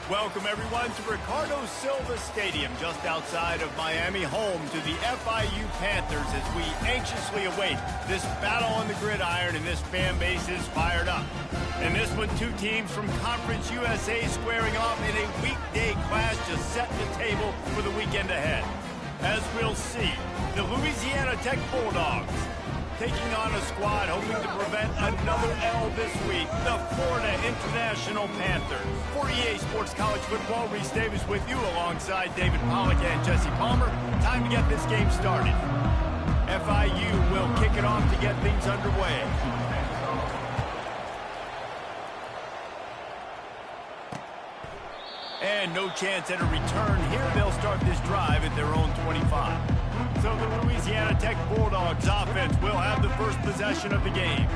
Welcome, everyone, to Ricardo Silva Stadium, just outside of Miami, home to the FIU Panthers, as we anxiously await this battle on the gridiron, and this fan base is fired up. In this one, two teams from Conference USA squaring off in a weekday clash to set the table for the weekend ahead. As we'll see, the Louisiana Tech Bulldogs taking on a squad hoping to prevent another L this week, the Florida International Panthers. For EA Sports College Football, Reese Davis with you alongside David Pollack and Jesse Palmer. Time to get this game started. FIU will kick it off to get things underway. And no chance at a return here. They'll start this drive at their own 25. So the Louisiana Tech Bulldogs offense will have the first possession of the game.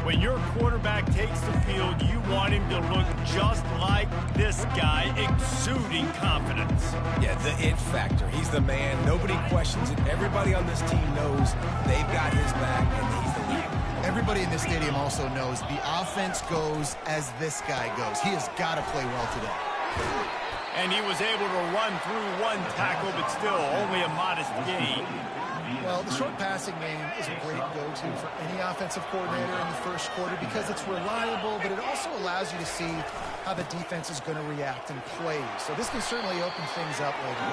When your quarterback takes the field, you want him to look just like this guy, exuding confidence. Yeah, the it factor. He's the man. Nobody questions it. Everybody on this team knows they've got his back, and he's the leader. Everybody in this stadium also knows the offense goes as this guy goes. He has got to play well today. And he was able to run through one tackle, but still only a modest gain. Well, the short passing game is a great go-to for any offensive coordinator in the first quarter because it's reliable, but it also allows you to see how the defense is going to react and play. So this can certainly open things up later.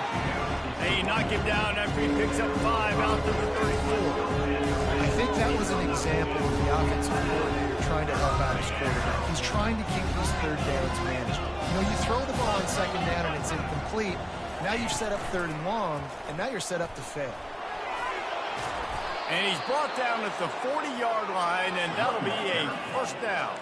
They knock him down after he picks up 5 out to the 34. I think that was an example of the offensive coordinator trying to help out his quarterback. He's trying to keep these third downs manageable. You know, you throw the ball on second down and it's incomplete. Now you've set up third and long, and now you're set up to fail. And he's brought down at the 40-yard line, and that'll be a first down.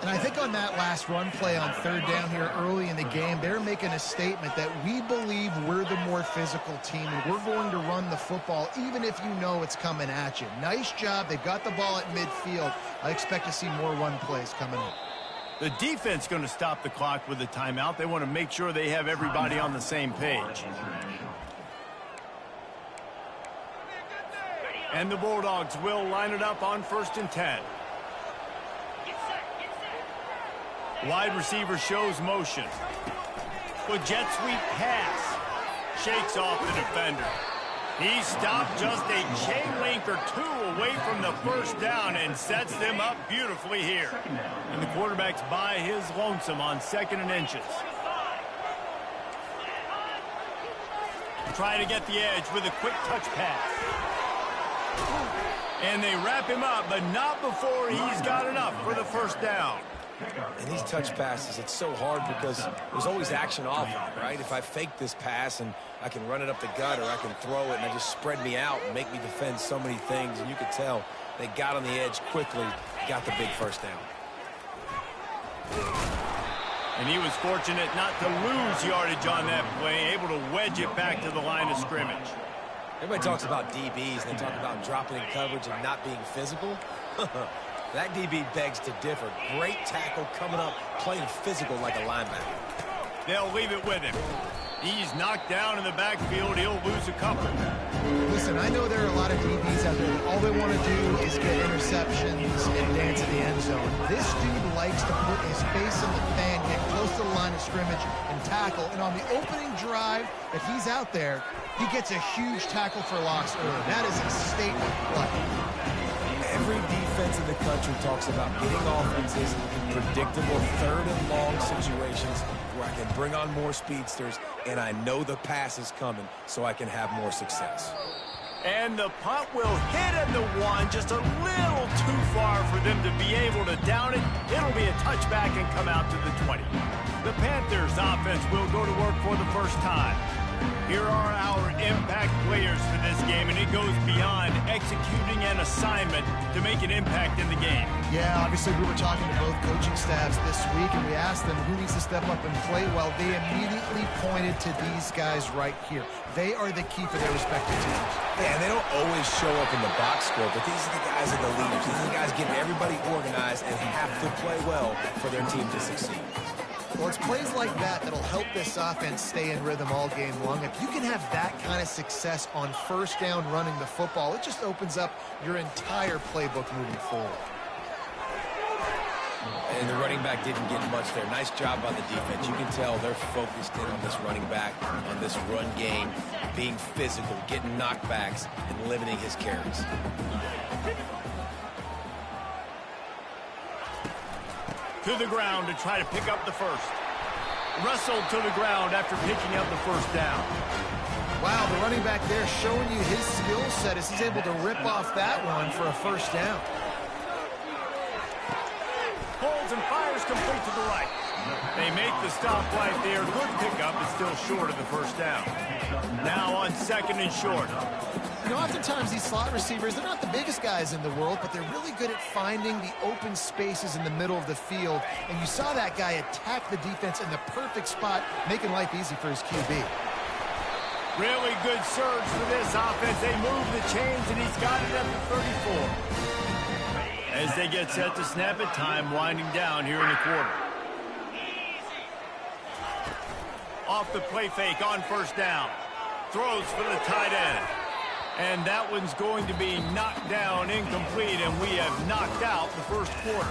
And I think on that last run play on third down here early in the game, they're making a statement that we believe we're the more physical team, and we're going to run the football even if you know it's coming at you. Nice job. They got the ball at midfield. I expect to see more run plays coming up. The defense going to stop the clock with a timeout. They want to make sure they have everybody on the same page. And the Bulldogs will line it up on 1st and 10. Wide receiver shows motion. With jet sweep pass. Shakes off the defender. He stopped just a chain link or two away from the first down and sets them up beautifully here. And the quarterback's by his lonesome on 2nd and inches. Trying to get the edge with a quick touch pass. And they wrap him up, but not before he's got enough for the first down. And these touch passes, it's so hard because there's always action off them, right? If I fake this pass and I can run it up the gut or I can throw it and they just spread me out and make me defend so many things, and you could tell they got on the edge quickly, got the big first down. And he was fortunate not to lose yardage on that play, able to wedge it back to the line of scrimmage. Everybody talks about DBs, and they talk about dropping in coverage and not being physical. That DB begs to differ. Great tackle coming up, playing physical like a linebacker. They'll leave it with him. He's knocked down in the backfield. He'll lose a couple. Listen, I know there are a lot of DBs out there that all they want to do is get interceptions and dance in the end zone. This dude likes to put his face in the fan, get close to the line of scrimmage, and tackle. And on the opening drive, if he's out there, he gets a huge tackle for loss early. That is a statement play. Every defense in the country talks about getting offenses in predictable third and long situations where I can bring on more speedsters and I know the pass is coming so I can have more success. And the punt will hit in the 1, just a little too far for them to be able to down it. It'll be a touchback and come out to the 20. The Panthers offense will go to work for the first time. Here are our impact players for this game, and it goes beyond executing an assignment to make an impact in the game. Yeah, obviously we were talking to both coaching staffs this week, and we asked them who needs to step up and play well. They immediately pointed to these guys right here. They are the key for their respective teams. Yeah, and they don't always show up in the box score, but these are the guys that are the leaders. These are the guys getting everybody organized and have to play well for their team to succeed. Well, it's plays like that that'll help this offense stay in rhythm all game long. If you can have that kind of success on first down running the football, it just opens up your entire playbook moving forward. And the running back didn't get much there. Nice job by the defense. You can tell they're focused in on this running back, on this run game, being physical, getting knockbacks, and limiting his carries. To the ground to try to pick up the first. Wrestled to the ground after picking up the first down. Wow, the running back there showing you his skill set as he's able to rip off that one for a first down. Holds and fires complete to the right. They make the stop right there. Good pickup, but still short of the first down. Now on second and short. You know, oftentimes these slot receivers, they're not the biggest guys in the world, but they're really good at finding the open spaces in the middle of the field. And you saw that guy attack the defense in the perfect spot, making life easy for his QB. Really good surge for this offense. They move the chains, and he's got it at the 34. As they get set to snap it, time winding down here in the quarter. Off the play fake on first down. Throws for the tight end. And that one's going to be knocked down, incomplete, and we have knocked out the first quarter.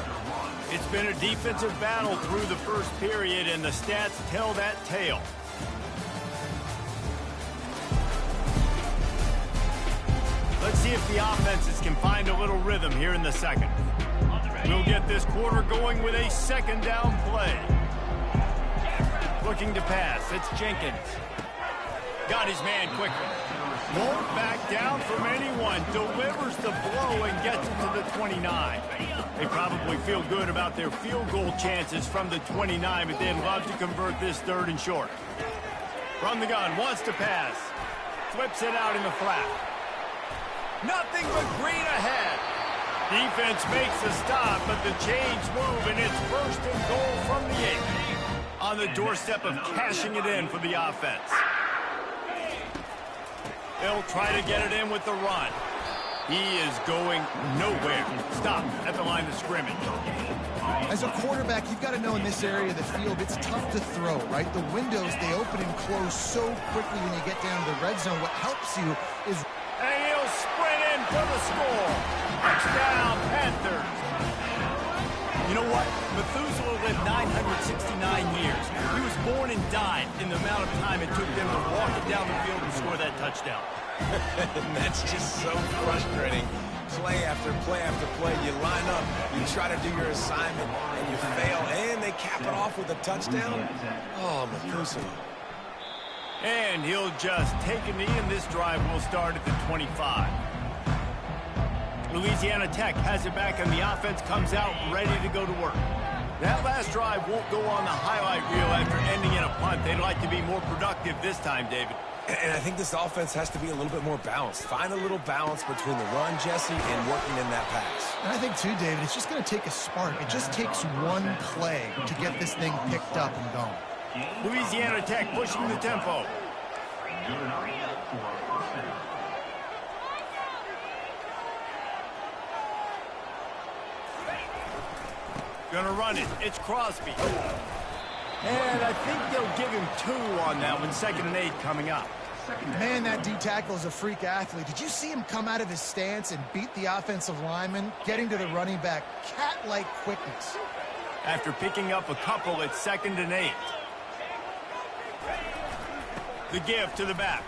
It's been a defensive battle through the first period, and the stats tell that tale. Let's see if the offenses can find a little rhythm here in the second. We'll get this quarter going with a second down play. Looking to pass, it's Jenkins. Got his man quickly. Won't back down from anyone. Delivers the blow and gets it to the 29. They probably feel good about their field goal chances from the 29, but they'd love to convert this third and short. From the gun, wants to pass. Flips it out in the flat. Nothing but green ahead. Defense makes a stop, but the chains move, and it's first and goal from the 8. On the doorstep of cashing it in for the offense. They'll try to get it in with the run. He is going nowhere. Stop at the line of scrimmage. As a quarterback, you've got to know in this area of the field, it's tough to throw, right? The windows, they open and close so quickly when you get down to the red zone. What helps you is... And he'll sprint in for the score. Touchdown, Panthers. You know what? Methuselah lived 969 years. He was born and died in the amount of time it took them to walk it down the field and score that touchdown. That's just so frustrating. Play after play after play, you line up, you try to do your assignment, and you fail, and they cap it off with a touchdown? Oh, Methuselah. And he'll just take a knee, and this drive will start at the 25. Louisiana Tech has it back, and the offense comes out ready to go to work. That last drive won't go on the highlight reel after ending in a punt. They'd like to be more productive this time, David. And I think this offense has to be a little bit more balanced. Find a little balance between the run, Jesse, and working in that pass. And I think, too, David, it's just going to take a spark. It just takes one play to get this thing picked up and going. Louisiana Tech pushing the tempo. Gonna run it. It's Crosby. And I think they'll give him 2 on that one. 2nd and 8 coming up. Man, that D-tackle is a freak athlete. Did you see him come out of his stance and beat the offensive lineman, getting to the running back? Cat-like quickness. After picking up a couple, it's 2nd and 8. The give to the back.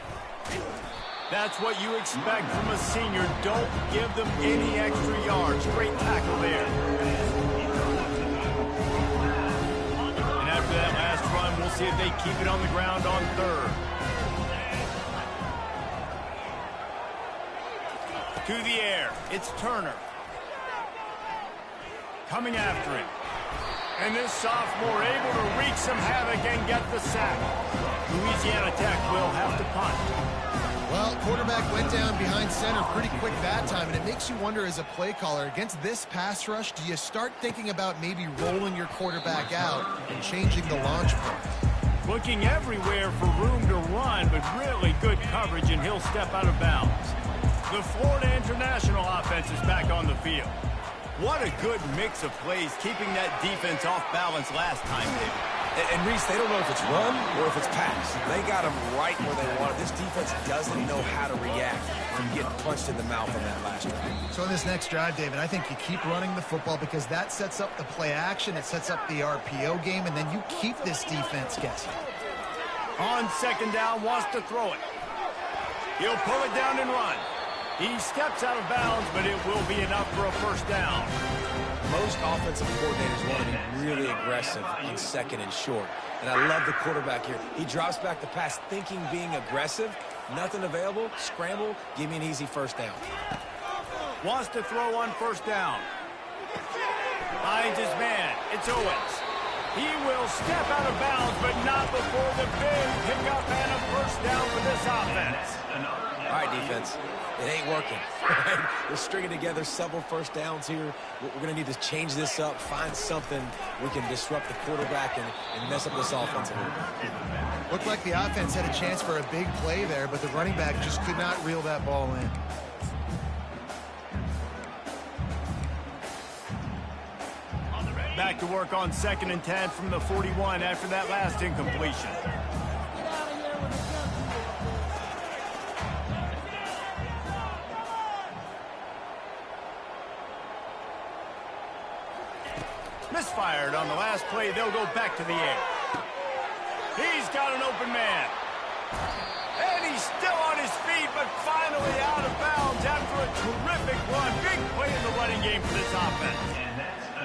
That's what you expect from a senior. Don't give them any extra yards. Great tackle there. And after that last run, we'll see if they keep it on the ground on 3rd. To the air, it's Turner. Coming after it. And this sophomore able to wreak some havoc and get the sack. Louisiana Tech will have to punt. Well, quarterback went down behind center pretty quick that time, and it makes you wonder as a play caller, against this pass rush, do you start thinking about maybe rolling your quarterback out and changing the launch point? Looking everywhere for room to run, but really good coverage, and he'll step out of bounds. The Florida International offense is back on the field. What a good mix of plays, keeping that defense off balance last time, David. And Reese, they don't know if it's run or if it's pass. They got them right where they want it. This defense doesn't know how to react from getting punched in the mouth on that last drive. So in this next drive, David, I think you keep running the football because that sets up the play action, it sets up the RPO game, and then you keep this defense guessing. On second down, wants to throw it. He'll pull it down and run. He steps out of bounds, but it will be enough for a first down. Most offensive coordinators want to be really aggressive on second and short. And I love the quarterback here. He drops back the pass thinking being aggressive. Nothing available. Scramble. Give me an easy first down. Wants to throw on first down. Finds his man. It's Owens. He will step out of bounds, but not before the big pickup and a first down for this offense. All right, defense. It ain't working. We're stringing together several first downs here. We're going to need to change this up, find something we can disrupt the quarterback and mess up this offense a little bit. Looked like the offense had a chance for a big play there, but the running back just could not reel that ball in. Back to work on 2nd and 10 from the 41 after that last incompletion. Misfired on the last play. They'll go back to the air. He's got an open man. And he's still on his feet, but finally out of bounds after a terrific run. Big play in the running game for this offense.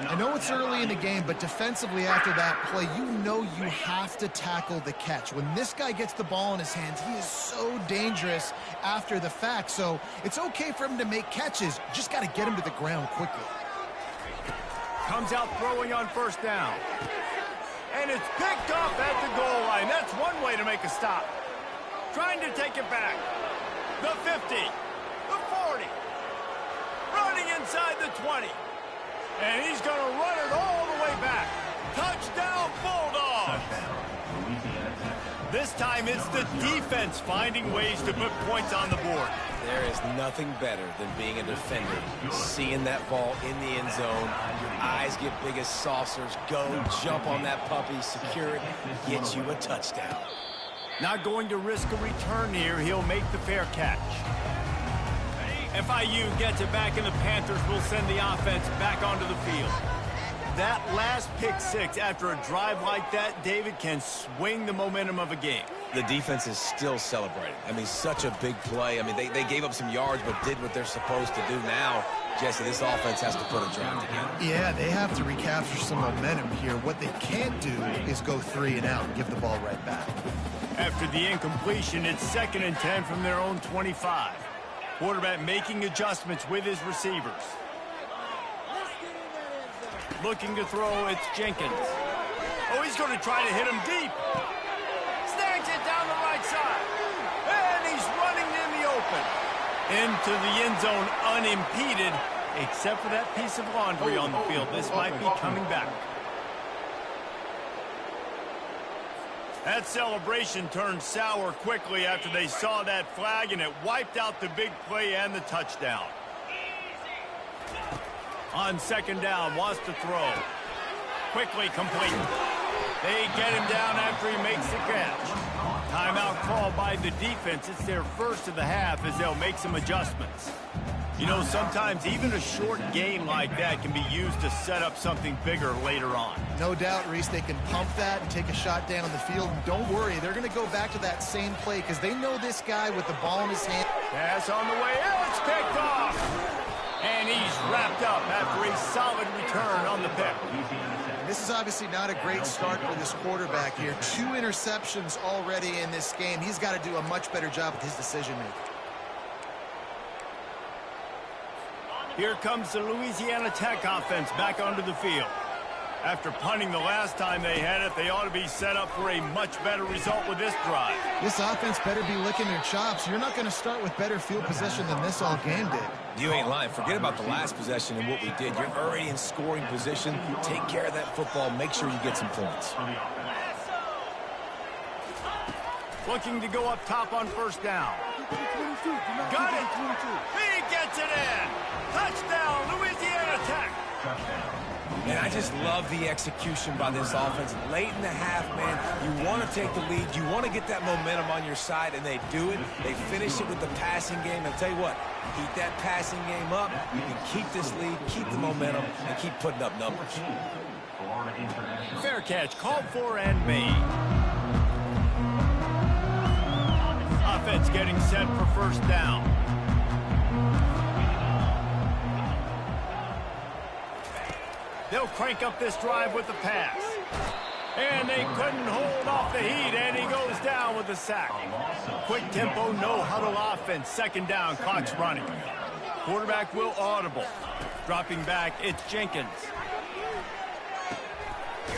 I know it's early in the game, but defensively after that play, you know you have to tackle the catch. When this guy gets the ball in his hands, he is so dangerous after the fact. So it's okay for him to make catches. Just got to get him to the ground quickly. Comes out throwing on first down. And it's picked off at the goal line. That's one way to make a stop. Trying to take it back. The 50. The 40. Running inside the 20. And he's going to run it all the way back. Touchdown, Bulldogs! This time it's the defense finding ways to put points on the board. There is nothing better than being a defender. Seeing that ball in the end zone, your eyes get big as saucers. Go, jump on that puppy, secure it, get you a touchdown. Not going to risk a return here. He'll make the fair catch. FIU gets it back, and the Panthers will send the offense back onto the field. That last pick six after a drive like that, David, can swing the momentum of a game. The defense is still celebrating. I mean, such a big play. I mean, they gave up some yards but did what they're supposed to do. Now, Jesse, this offense has to put a drive together. Yeah, they have to recapture some momentum here. What they can't do is go 3 and out and give the ball right back. After the incompletion, it's 2nd and 10 from their own 25. Quarterback making adjustments with his receivers. Looking to throw, it's Jenkins. Oh, he's going to try to hit him deep. Snags it down the right side. And he's running in the open. Into the end zone unimpeded, except for that piece of laundry on the field. This might be coming back. That celebration turned sour quickly after they saw that flag, and it wiped out the big play and the touchdown. On 2nd down, wants to throw. Quickly complete. They get him down after he makes the catch. Timeout called by the defense. It's their first of the half as they'll make some adjustments. You know, sometimes even a short game like that can be used to set up something bigger later on. No doubt, Reese, they can pump that and take a shot down the field. And don't worry, they're going to go back to that same play because they know this guy with the ball in his hand. Pass on the way out. It's picked off. And he's wrapped up after a solid return on the pick. This is obviously not a great start for this quarterback here. 2 interceptions already in this game. He's got to do a much better job with his decision-making. Here comes the Louisiana Tech offense back onto the field. After punting the last time they had it, they ought to be set up for a much better result with this drive. This offense better be licking their chops. You're not going to start with better field possession than this all game did. You ain't lying. Forget about the last possession and what we did. You're already in scoring position. Take care of that football. Make sure you get some points. Looking to go up top on first down. Got it. He gets it in. Touchdown, Louisiana Tech. And I just love the execution by this offense. Late in the half, man, you want to take the lead. You want to get that momentum on your side, and they do it. They finish it with the passing game. I'll tell you what, keep that passing game up. You can keep this lead, keep the momentum, and keep putting up numbers. Fair catch, called for and made. Offense getting set for first down. They'll crank up this drive with the pass. And they couldn't hold off the heat, and he goes down with a sack. Quick tempo, no huddle offense. Second down, clock's running. Quarterback will audible. Dropping back, it's Jenkins.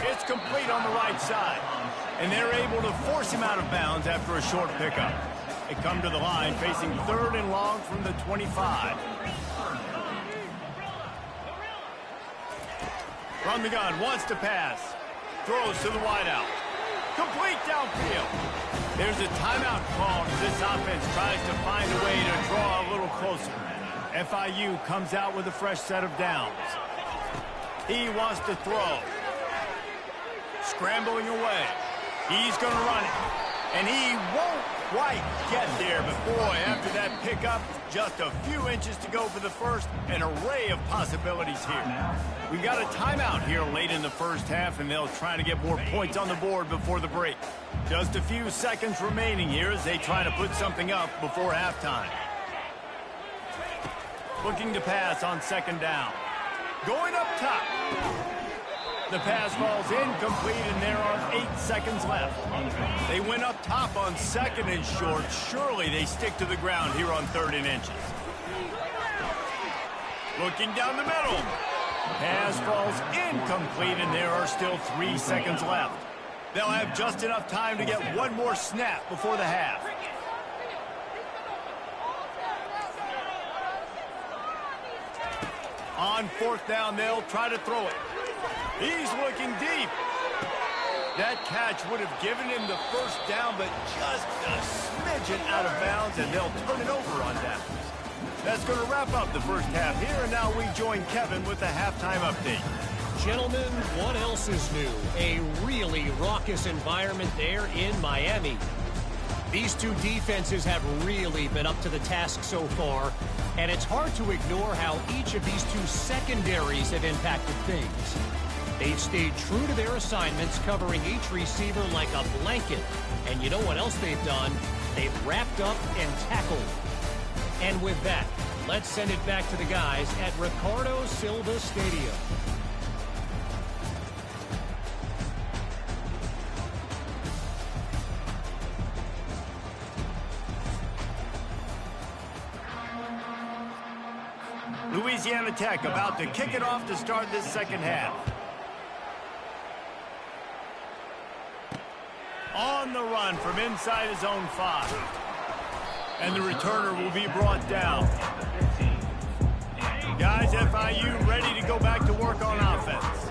It's complete on the right side. And they're able to force him out of bounds after a short pickup. They come to the line facing 3rd and long from the 25. From the gun, wants to pass. Throws to the wideout. Complete downfield. There's a timeout called as this offense tries to find a way to draw a little closer. FIU comes out with a fresh set of downs. He wants to throw. Scrambling away. He's going to run it. And he won't quite get there, but boy, after that pickup, just a few inches to go for the first. An array of possibilities here. We've got a timeout here late in the first half, and they'll try to get more points on the board before the break. Just a few seconds remaining here as they try to put something up before halftime. Looking to pass on second down. Going up top. The pass falls incomplete, and there are 8 seconds left. They went up top on second and short. Surely they stick to the ground here on 3rd and inches. Looking down the middle. Pass falls incomplete, and there are still 3 seconds left. They'll have just enough time to get one more snap before the half. On 4th down, they'll try to throw it. He's looking deep. That catch would have given him the first down, but just a smidgen out of bounds, and they'll turn it over on downs. That's going to wrap up the first half here, and now we join Kevin with the halftime update. Gentlemen, what else is new? A really raucous environment there in Miami. These two defenses have really been up to the task so far, and it's hard to ignore how each of these two secondaries have impacted things. They've stayed true to their assignments, covering each receiver like a blanket. And you know what else they've done? They've wrapped up and tackled. And with that, let's send it back to the guys at Ricardo Silva Stadium. Louisiana Tech about to kick it off to start this second half. On the run from inside his own 5. And the returner will be brought down. Guys, FIU ready to go back to work on offense.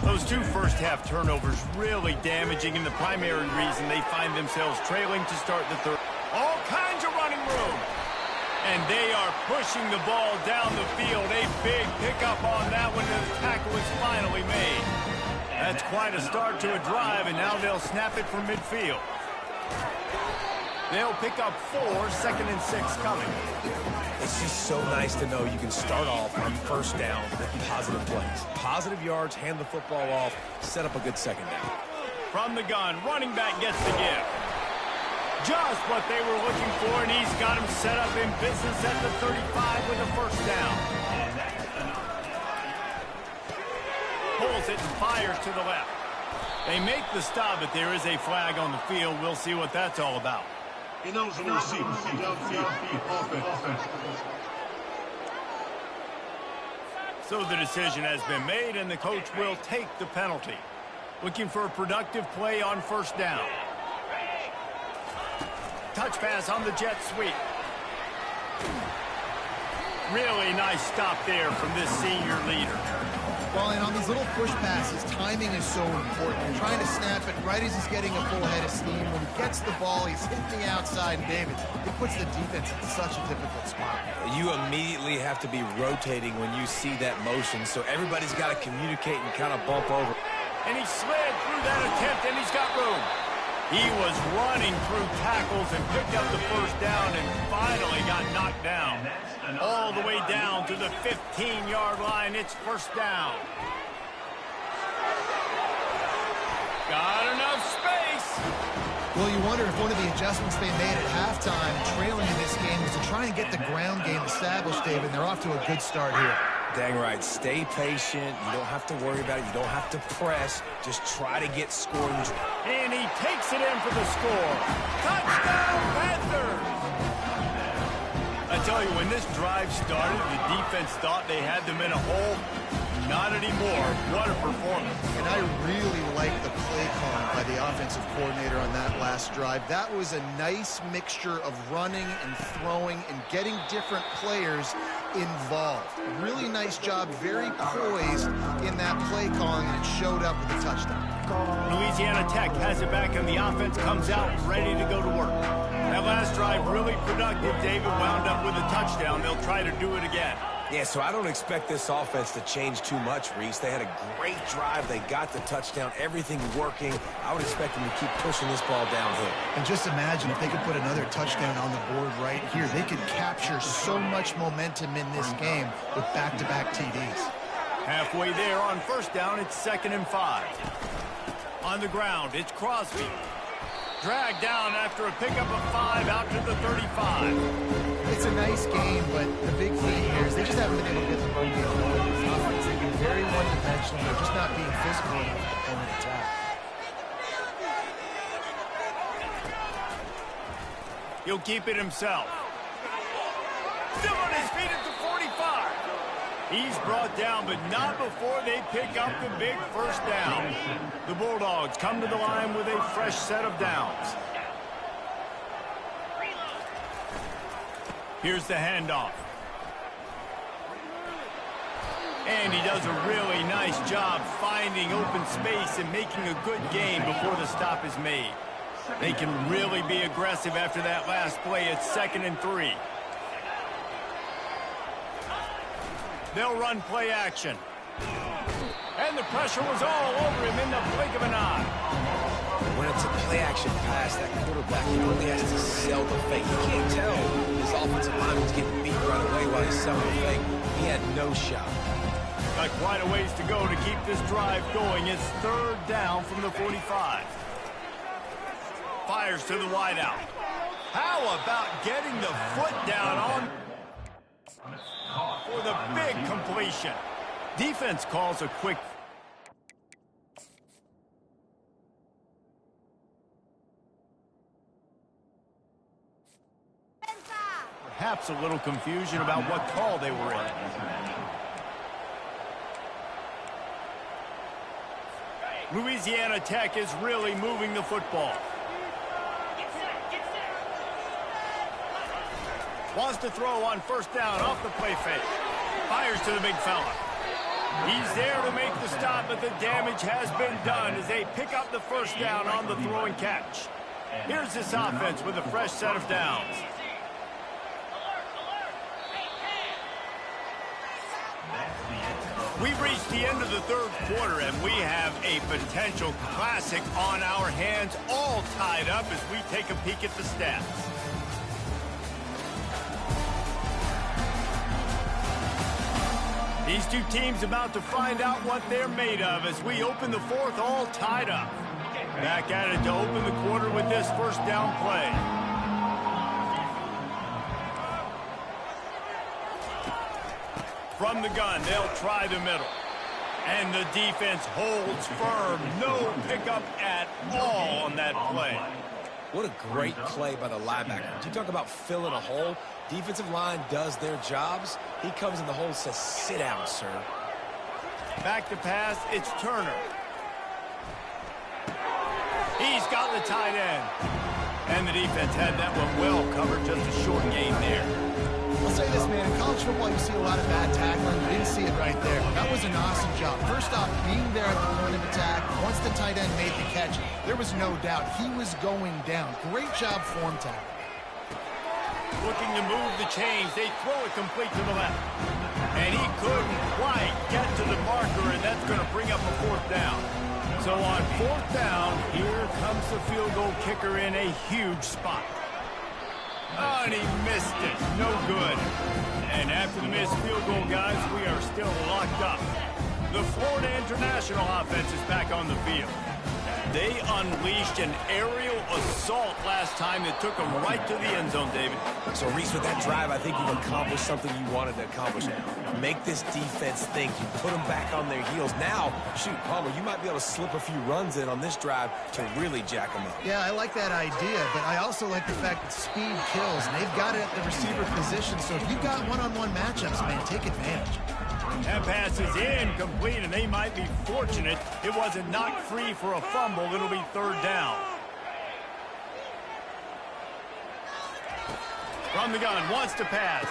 Those 2 first-half turnovers really damaging, and the primary reason they find themselves trailing to start the third. All kinds of running room. And they are pushing the ball down the field. A big pickup on that one, and the tackle is finally made. That's quite a start to a drive, and now they'll snap it from midfield. They'll pick up 4, 2nd and 6 coming. It's just so nice to know you can start off on first down with positive plays. Positive yards, hand the football off, set up a good second down. From the gun, running back gets the give. Just what they were looking for, and he's got him set up in business at the 35 with a first down. Pulls it and fires to the left. They make the stop, but there is a flag on the field. We'll see what that's all about. Ineligible receiver, downfield, offense. So the decision has been made, and the coach will take the penalty. Looking for a productive play on first down. Touch pass on the jet sweep. Really nice stop there from this senior leader. Well, and on these little push passes, timing is so important. You're trying to snap it right as he's getting a full head of steam. When he gets the ball, he's hitting the outside, and David, it puts the defense in such a difficult spot. You immediately have to be rotating when you see that motion, so everybody's got to communicate and kind of bump over. And he slid through that attempt, and he's got room. He was running through tackles and picked up the first down and finally got knocked down. All the way down to the 15-yard line. It's first down. Got enough space. Well, you wonder if one of the adjustments they made at halftime, trailing in this game, was to try and get the ground game established, David, and they're off to a good start here. Dang right. Stay patient. You don't have to worry about it. You don't have to press. Just try to get scoring. And he takes it in for the score. Touchdown, Panthers! I tell you, when this drive started, the defense thought they had them in a hole. Not anymore. What a performance. And I really like the play calling by the offensive coordinator on that last drive. That was a nice mixture of running and throwing and getting different players involved. Really nice job, very poised in that play calling, and it showed up with a touchdown. Louisiana Tech has it back, and the offense comes out ready to go to work. That last drive really productive. David wound up with a touchdown. They'll try to do it again. Yeah, so I don't expect this offense to change too much, Reese. They had a great drive. They got the touchdown, everything working. I would expect them to keep pushing this ball downhill. And just imagine if they could put another touchdown on the board right here. They could capture so much momentum in this game with back-to-back TDs. Halfway there on first down, it's 2nd and 5. On the ground, it's Crosby. Dragged down after a pickup of 5 out to the 35. It's a nice game, but the big thing here is they just haven't been able to get the run game going. This offense, they've been very one-dimensional. They're just not being physical enough on the attack. He'll keep it himself. Still on his feet at the 45. He's brought down, but not before they pick up the big first down. The Bulldogs come to the line with a fresh set of downs. Here's the handoff. And he does a really nice job finding open space and making a good gain before the stop is made. They can really be aggressive after that last play. It's 2nd and 3. They'll run play action. And the pressure was all over him in the blink of an eye. When it's a play-action pass, that quarterback, he really has to sell the fake. You can't tell his offensive lineman's getting beat right away while he's selling the fake. He had no shot. Got quite a ways to go to keep this drive going. It's 3rd down from the 45. Fires to the wideout. How about getting the foot down on for the big completion? Defense calls a quick. Perhaps a little confusion about what call they were in. Louisiana Tech is really moving the football. Wants to throw on first down off the play fake. Fires to the big fella. He's there to make the stop, but the damage has been done as they pick up the first down on the throw and catch. Here's this offense with a fresh set of downs. We've reached the end of the 3rd quarter, and we have a potential classic on our hands, all tied up as we take a peek at the stats. These two teams about to find out what they're made of as we open the 4th, all tied up. Back at it to open the quarter with this first down play. From the gun, they'll try the middle. And the defense holds firm. No pickup at all on that play. What a great play by the linebacker. You talk about filling a hole. Defensive line does their jobs. He comes in the hole and says, sit down, sir. Back to pass, it's Turner. He's got the tight end. And the defense had that one well covered, just a short gain there. I'll say this, man, in college college football, you see a lot of bad tackling. You didn't see it right there. That was an awesome job. First off, being there at the point of attack, once the tight end made the catch, there was no doubt he was going down. Great job form tackle. Looking to move the chains. They throw it complete to the left. And he couldn't quite get to the marker, and that's going to bring up a 4th down. So on 4th down, here comes the field goal kicker in a huge spot. Oh, and he missed it. No good. And after the missed field goal, guys, we are still locked up. The Florida International offense is back on the field. They unleashed an aerial assault last time that took them right to the end zone, David. So, Reese, with that drive, I think you've accomplished something you wanted to accomplish. Make this defense think. You put them back on their heels. Now, shoot, Palmer, you might be able to slip a few runs in on this drive to really jack them up. Yeah, I like that idea, but I also like the fact that speed kills, and they've got it at the receiver position. So if you've got one-on-one matchups, man, take advantage. That pass is incomplete, and they might be fortunate it wasn't knocked free for a fumble. It'll be 3rd down. From the gun, wants to pass.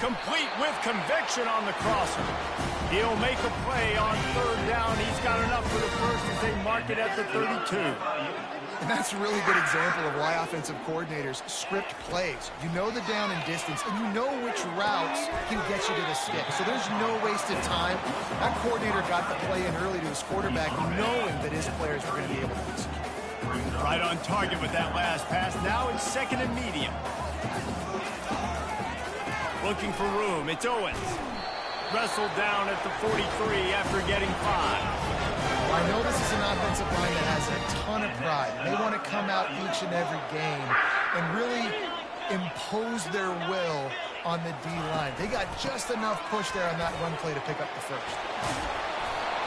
Complete with conviction on the crosser. He'll make a play on 3rd down. He's got enough for the first as they mark it at the 32. And that's a really good example of why offensive coordinators script plays. You know the down and distance, and you know which routes can get you to the stick. So there's no wasted time. That coordinator got the play in early to his quarterback, knowing that his players were going to be able to execute. Right on target with that last pass. Now it's 2nd and medium. Looking for room. It's Owens. Wrestled down at the 43 after getting 5. I know this is an offensive line that has a ton of pride. They want to come out each and every game and really impose their will on the D-line. They got just enough push there on that run play to pick up the first.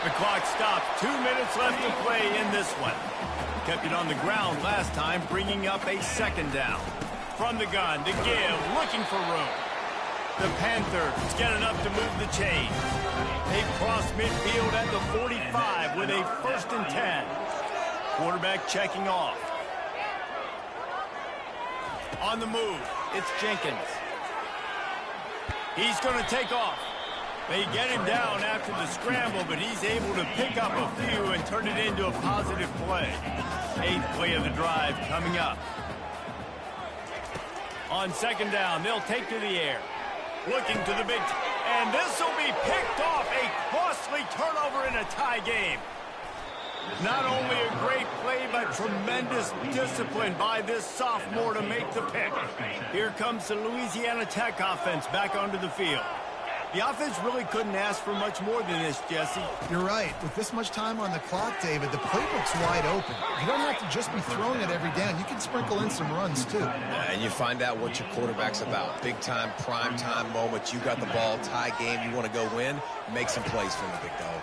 The clock stops. 2 minutes left to play in this one. Kept it on the ground last time, bringing up a 2nd down. From the gun, to give, looking for room. The Panthers get enough to move the chains. They cross midfield at the 45 with a 1st and 10. Quarterback checking off. On the move, it's Jenkins. He's going to take off. They get him down after the scramble, but he's able to pick up a few and turn it into a positive play. 8th play of the drive coming up. On 2nd down, they'll take to the air. Looking to the big, and this will be picked off. A costly turnover in a tie game. Not only a great play, but tremendous discipline by this sophomore to make the pick. Here comes the Louisiana Tech offense back onto the field. The offense really couldn't ask for much more than this, Jesse. You're right. With this much time on the clock, David, the playbook's wide open. You don't have to just be throwing it every down. You can sprinkle in some runs, too. And you find out what your quarterback's about. Big-time, prime-time moment. You got the ball, tie game, you want to go win. Make some plays for me, big dog.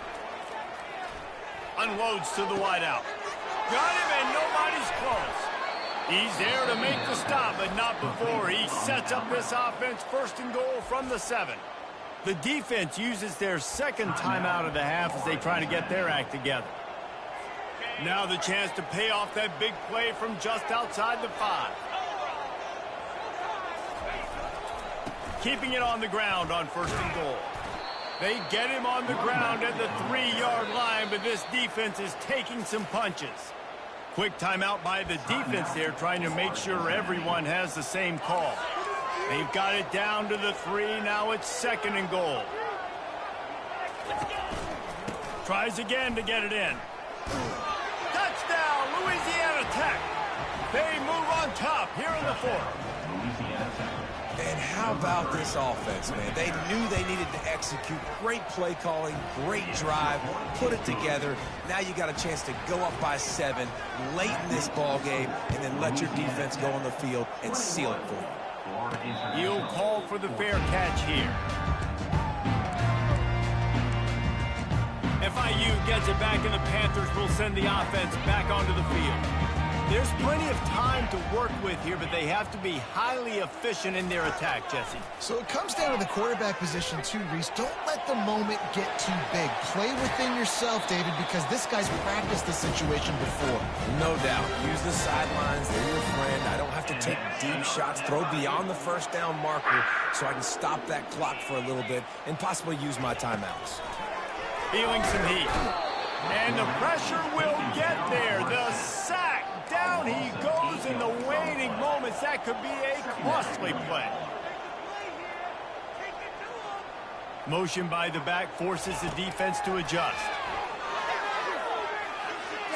Unloads to the wideout. Got him, and nobody's close. He's there to make the stop, but not before. He sets up this offense 1st and goal from the 7. The defense uses their 2nd timeout of the half as they try to get their act together. Now the chance to pay off that big play from just outside the 5. Keeping it on the ground on 1st and goal. They get him on the ground at the 3-yard line, but this defense is taking some punches. Quick timeout by the defense there, trying to make sure everyone has the same call. They've got it down to the 3. Now it's 2nd and goal. Tries again to get it in. Touchdown, Louisiana Tech. They move on top here in the 4th. And how about this offense, man? They knew they needed to execute. Great play calling, great drive, put it together. Now you got a chance to go up by 7 late in this ball game and then let your defense go on the field and seal it for you. He'll call for the fair catch here. FIU gets it back, and the Panthers will send the offense back onto the field. There's plenty of time to work with here, but they have to be highly efficient in their attack, Jesse. So it comes down to the quarterback position too, Reese. Don't let the moment get too big. Play within yourself, David, because this guy's practiced this situation before. No doubt. Use the sidelines. They're your friend. I don't have to take deep shots. Throw beyond the first down marker so I can stop that clock for a little bit and possibly use my timeouts. Feeling some heat. And the pressure will get there. The sack. Down he goes in the waning moments. That could be a costly play. Motion by the back forces the defense to adjust.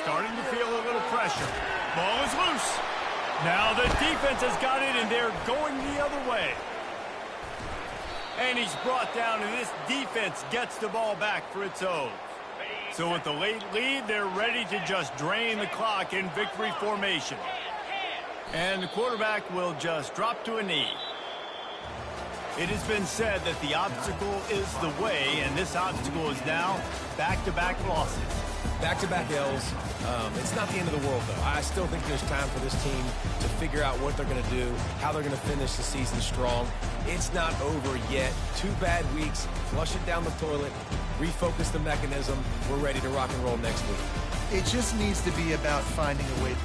Starting to feel a little pressure. Ball is loose. Now the defense has got it, and they're going the other way. And he's brought down, and this defense gets the ball back for its own. So with the late lead, they're ready to just drain the clock in victory formation. And the quarterback will just drop to a knee. It has been said that the obstacle is the way, and this obstacle is now back-to-back losses. Back-to-back L's. It's not the end of the world, though. I still think there's time for this team to figure out what they're going to do, how they're going to finish the season strong. It's not over yet. 2 bad weeks. Flush it down the toilet. Refocus the mechanism. We're ready to rock and roll next week. It just needs to be about finding a way.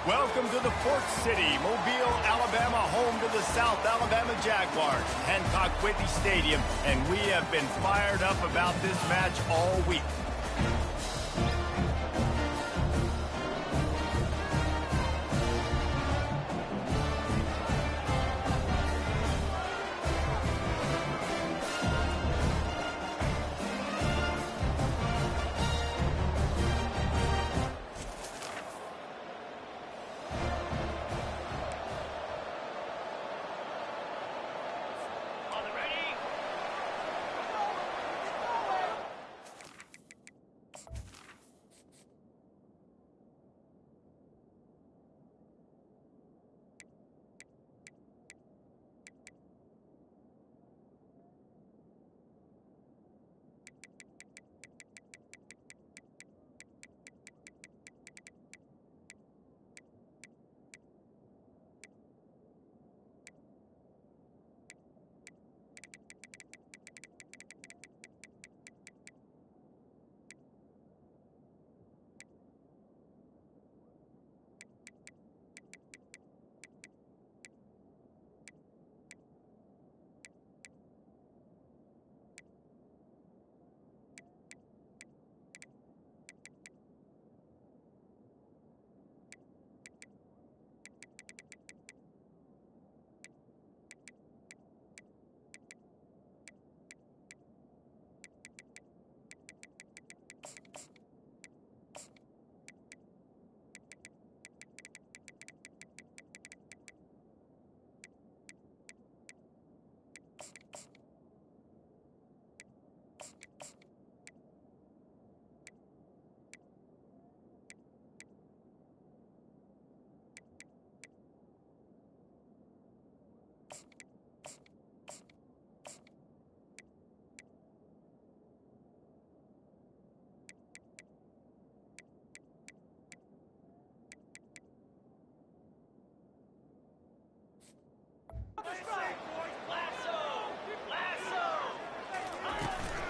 Welcome to the Port City, Mobile, Alabama, home to the South Alabama Jaguars, Hancock Whitney Stadium, and we have been fired up about this match all week.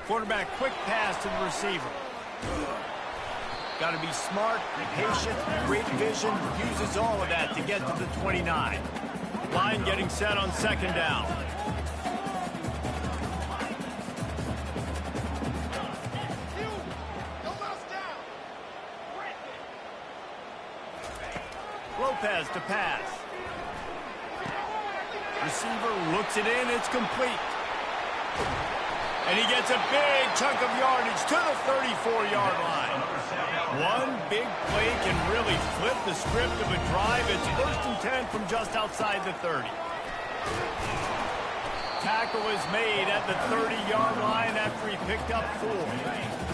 Quarterback, quick pass to the receiver. Got to be smart, patient, great vision, uses all of that to get to the 29. Line getting set on second down. Lopez to pass. Receiver looks it in, it's complete. And he gets a big chunk of yardage to the 34-yard line. One big play can really flip the script of a drive. It's 1st and 10 from just outside the 30. Tackle is made at the 30-yard line after he picked up 4.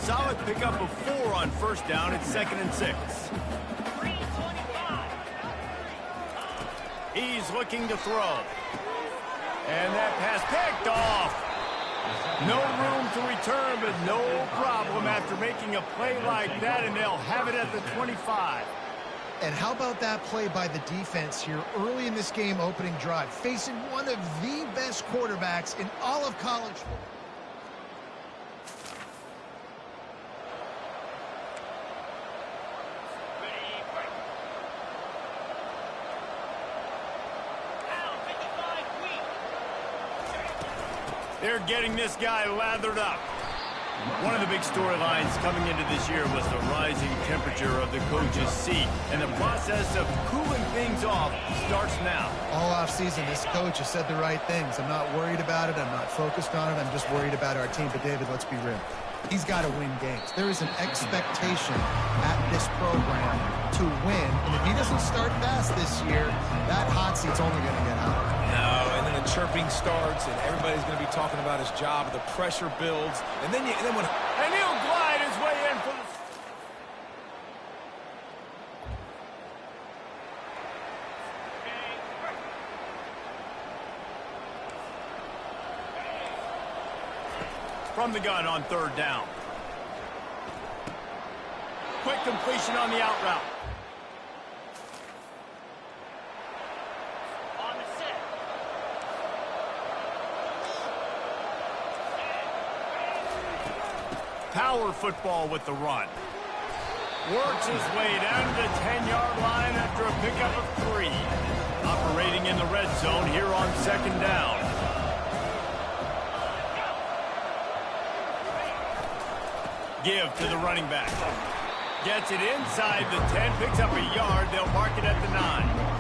Solid pickup of 4 on first down. It's 2nd and 6. He's looking to throw. And that pass picked off. No room to return, but no problem after making a play like that, and they'll have it at the 25. And how about that play by the defense here early in this game opening drive, facing one of the best quarterbacks in all of college football. They're getting this guy lathered up. One of the big storylines coming into this year was the rising temperature of the coach's seat, and the process of cooling things off starts now. All offseason, this coach has said the right things. I'm not worried about it. I'm not focused on it. I'm just worried about our team. But, David, let's be real. He's got to win games. There is an expectation at this program to win, and if he doesn't start fast this year, that hot seat's only going to get hotter. No, and then the chirping starts, and everybody's going to be talking about his job. The pressure builds, and then he'll glide his way in for the... From the gun on 3rd down. Quick completion on the out route. Power football with the run. Works his way down to the 10-yard line after a pickup of 3. Operating in the red zone here on 2nd down. Give to the running back. Gets it inside the 10, picks up a yard. They'll mark it at the 9.